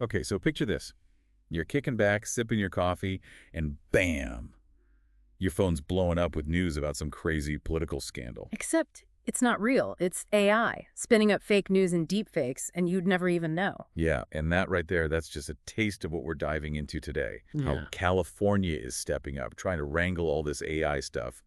Okay, so picture this. You're kicking back, sipping your coffee, and bam! Your phone's blowing up with news about some crazy political scandal. Except it's not real. It's AI, spinning up fake news and deepfakes, and you'd never even know. Yeah, and that right there, that's just a taste of what we're diving into today. How Yeah. California is stepping up, trying to wrangle all this AI stuff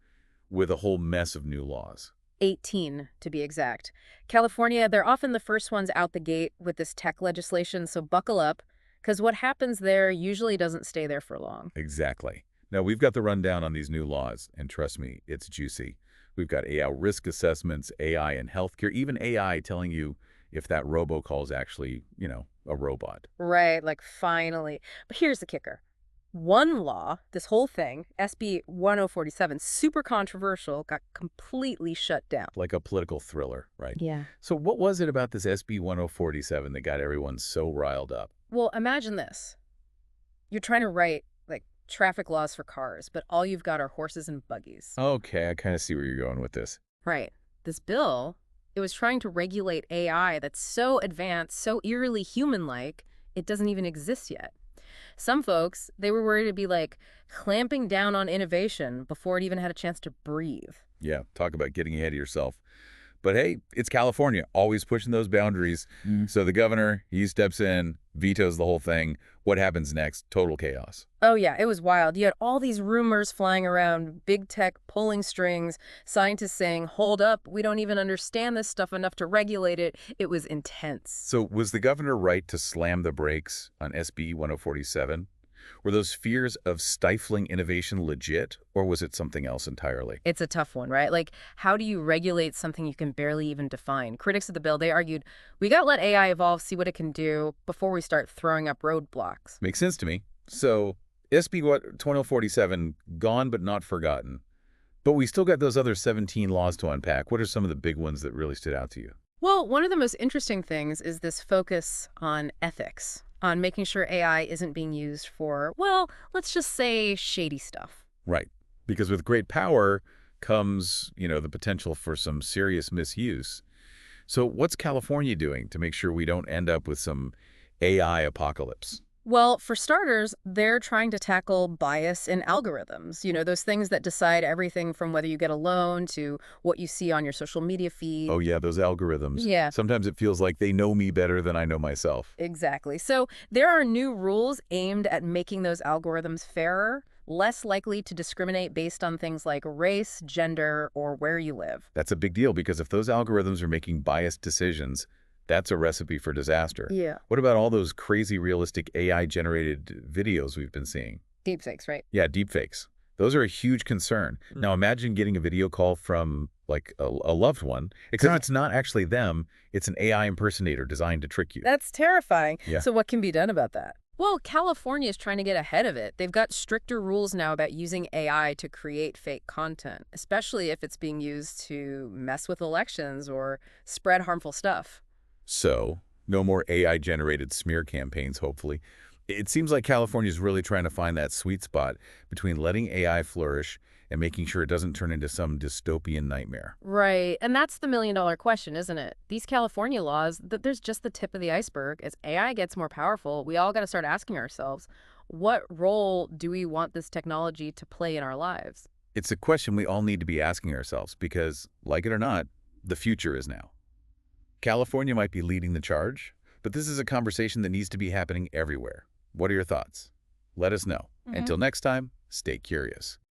with a whole mess of new laws. 18, to be exact. California, they're often the first ones out the gate with this tech legislation, so buckle up, because what happens there usually doesn't stay there for long. Exactly. Now, we've got the rundown on these new laws, and trust me, it's juicy. We've got AI risk assessments, AI in healthcare, even AI telling you if that robocall is actually, a robot. Right, like finally. But here's the kicker. One law, this whole thing, SB 1047, super controversial, got completely shut down. Like a political thriller, right? Yeah. So what was it about this SB 1047 that got everyone so riled up? Well, imagine this. You're trying to write, like, traffic laws for cars, but all you've got are horses and buggies. Okay, I kind of see where you're going with this. Right. This bill, it was trying to regulate AI that's so advanced, so eerily human-like, it doesn't even exist yet. Some folks, they were worried it'd be like clamping down on innovation before it even had a chance to breathe. Yeah, talk about getting ahead of yourself. But hey, it's California, always pushing those boundaries. So the governor, he steps in, vetoes the whole thing. What happens next? Total chaos. Oh yeah, it was wild. You had all these rumors flying around, big tech pulling strings, scientists saying, hold up, we don't even understand this stuff enough to regulate it. It was intense. So was the governor right to slam the brakes on SB 1047? Were those fears of stifling innovation legit, or was it something else entirely? It's a tough one, right? Like, how do you regulate something you can barely even define? Critics of the bill, they argued, we got to let AI evolve, see what it can do before we start throwing up roadblocks. Makes sense to me. So SB 2047, gone but not forgotten. But we still got those other 17 laws to unpack. What are some of the big ones that really stood out to you? Well, one of the most interesting things is this focus on ethics, on making sure AI isn't being used for, well, let's just say shady stuff. Right. Because with great power comes, the potential for some serious misuse. So what's California doing to make sure we don't end up with some AI apocalypse? Well, for starters, they're trying to tackle bias in algorithms, those things that decide everything from whether you get a loan to what you see on your social media feed. Oh, yeah, those algorithms. Yeah, Sometimes it feels like they know me better than I know myself. exactly. So there are new rules aimed at making those algorithms fairer, less likely to discriminate based on things like race, gender, or where you live. That's a big deal because if those algorithms are making biased decisions, that's a recipe for disaster. Yeah. What about all those crazy realistic AI-generated videos we've been seeing? Deepfakes, right? Yeah, deepfakes. Those are a huge concern. Now imagine getting a video call from like a loved one, except it's not actually them, it's an AI impersonator designed to trick you. That's terrifying. Yeah. So what can be done about that? Well, California is trying to get ahead of it. They've got stricter rules now about using AI to create fake content, especially if it's being used to mess with elections or spread harmful stuff. So, no more AI-generated smear campaigns, hopefully. It seems like California is really trying to find that sweet spot between letting AI flourish and making sure it doesn't turn into some dystopian nightmare. Right. And that's the million-dollar question, isn't it? These California laws, there's just the tip of the iceberg. As AI gets more powerful, we all got to start asking ourselves, what role do we want this technology to play in our lives? It's a question we all need to be asking ourselves because, like it or not, the future is now. California might be leading the charge, but this is a conversation that needs to be happening everywhere. What are your thoughts? Let us know. Until next time, stay curious.